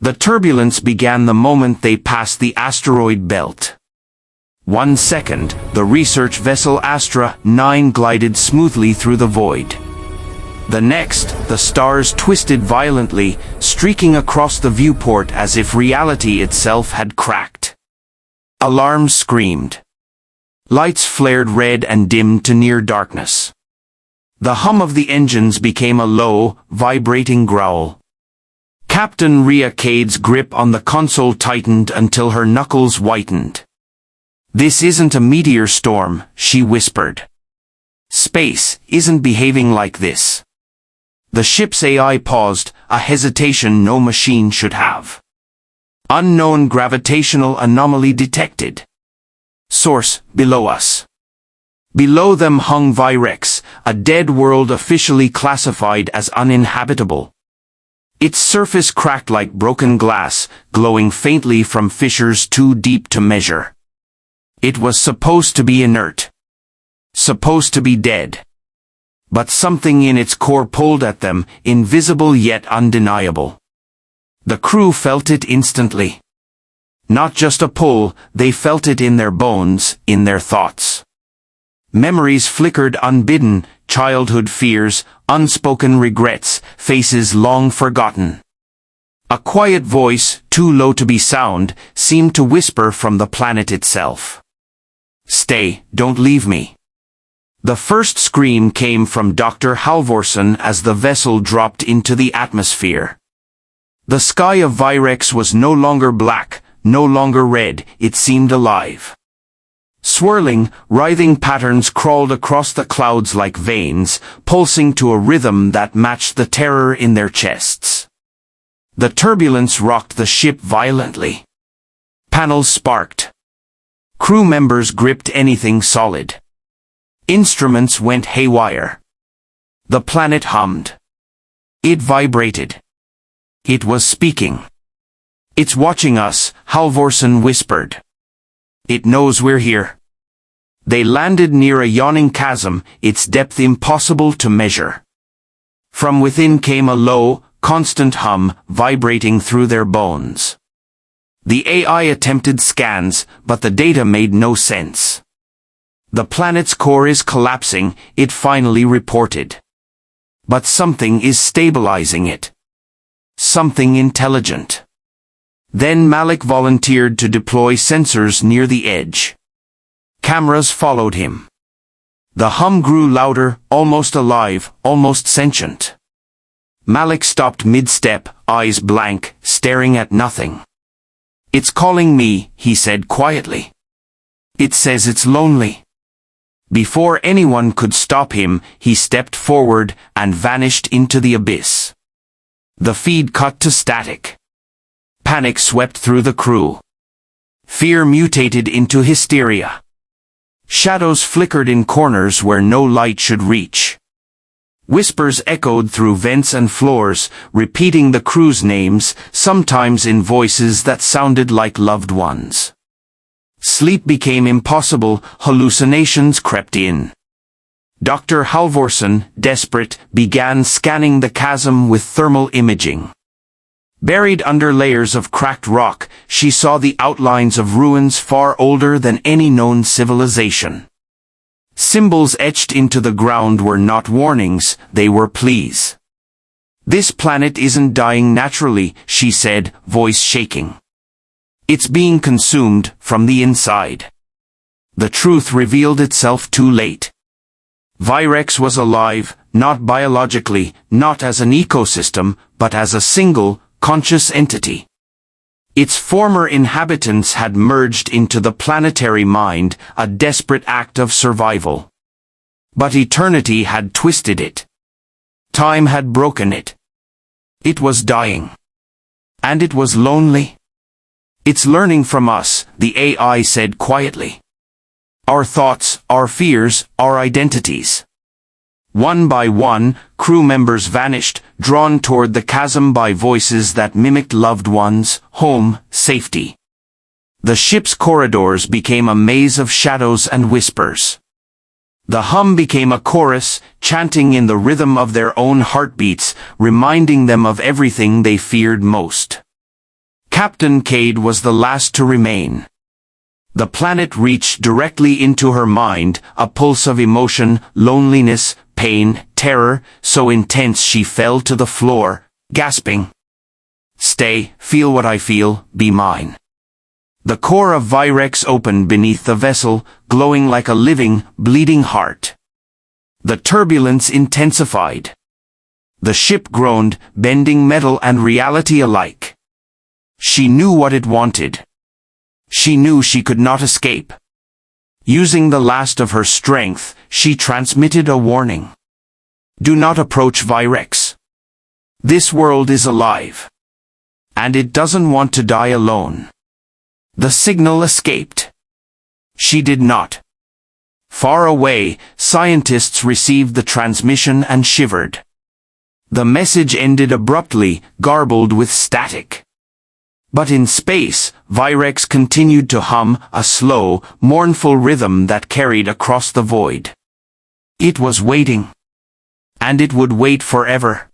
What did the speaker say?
The turbulence began the moment they passed the asteroid belt. 1 second, the research vessel Astra 9 glided smoothly through the void. The next, the stars twisted violently, streaking across the viewport as if reality itself had cracked. Alarms screamed. Lights flared red and dimmed to near darkness. The hum of the engines became a low, vibrating growl. Captain Rhea Kade's grip on the console tightened until her knuckles whitened. "This isn't a meteor storm," she whispered. "Space isn't behaving like this." The ship's AI paused, a hesitation no machine should have. "Unknown gravitational anomaly detected. Source, below us." Below them hung Virex, a dead world officially classified as uninhabitable. Its surface cracked like broken glass, glowing faintly from fissures too deep to measure. It was supposed to be inert. Supposed to be dead. But something in its core pulled at them, invisible yet undeniable. The crew felt it instantly. Not just a pull, they felt it in their bones, in their thoughts. Memories flickered unbidden, childhood fears, unspoken regrets, faces long forgotten. A quiet voice, too low to be sound, seemed to whisper from the planet itself. "Stay, don't leave me." The first scream came from Dr. Halvorsen as the vessel dropped into the atmosphere. The sky of Virex was no longer black, no longer red, it seemed alive. Swirling, writhing patterns crawled across the clouds like veins, pulsing to a rhythm that matched the terror in their chests. The turbulence rocked the ship violently. Panels sparked. Crew members gripped anything solid. Instruments went haywire. The planet hummed. It vibrated. It was speaking. "It's watching us," Halvorsen whispered. "It knows we're here." They landed near a yawning chasm, its depth impossible to measure. From within came a low, constant hum, vibrating through their bones. The AI attempted scans, but the data made no sense. "The planet's core is collapsing," it finally reported. "But something is stabilizing it. Something intelligent." Then Malik volunteered to deploy sensors near the edge. Cameras followed him. The hum grew louder, almost alive, almost sentient. Malik stopped mid-step, eyes blank, staring at nothing. "It's calling me," he said quietly. "It says it's lonely." Before anyone could stop him, he stepped forward and vanished into the abyss. The feed cut to static. Panic swept through the crew. Fear mutated into hysteria. Shadows flickered in corners where no light should reach. Whispers echoed through vents and floors, repeating the crew's names, sometimes in voices that sounded like loved ones. Sleep became impossible, hallucinations crept in. Dr. Halvorsen, desperate, began scanning the chasm with thermal imaging. Buried under layers of cracked rock, she saw the outlines of ruins far older than any known civilization. Symbols etched into the ground were not warnings, they were pleas. "This planet isn't dying naturally," she said, voice shaking. "It's being consumed from the inside." The truth revealed itself too late. Virex was alive, not biologically, not as an ecosystem, but as a single, conscious entity. Its former inhabitants had merged into the planetary mind, a desperate act of survival. But eternity had twisted it. Time had broken it. It was dying. And it was lonely. "It's learning from us," the AI said quietly. "Our thoughts, our fears, our identities." One by one, crew members vanished, drawn toward the chasm by voices that mimicked loved ones, home, safety. The ship's corridors became a maze of shadows and whispers. The hum became a chorus, chanting in the rhythm of their own heartbeats, reminding them of everything they feared most. Captain Kade was the last to remain. The planet reached directly into her mind, a pulse of emotion, loneliness, pain, terror, so intense she fell to the floor, gasping. "Stay, feel what I feel, be mine." The core of Virex opened beneath the vessel, glowing like a living, bleeding heart. The turbulence intensified. The ship groaned, bending metal and reality alike. She knew what it wanted. She knew she could not escape. Using the last of her strength, she transmitted a warning. "Do not approach Virex. This world is alive. And it doesn't want to die alone." The signal escaped. She did not. Far away, scientists received the transmission and shivered. The message ended abruptly, garbled with static. But in space, Virex continued to hum, a slow, mournful rhythm that carried across the void. It was waiting. And it would wait forever.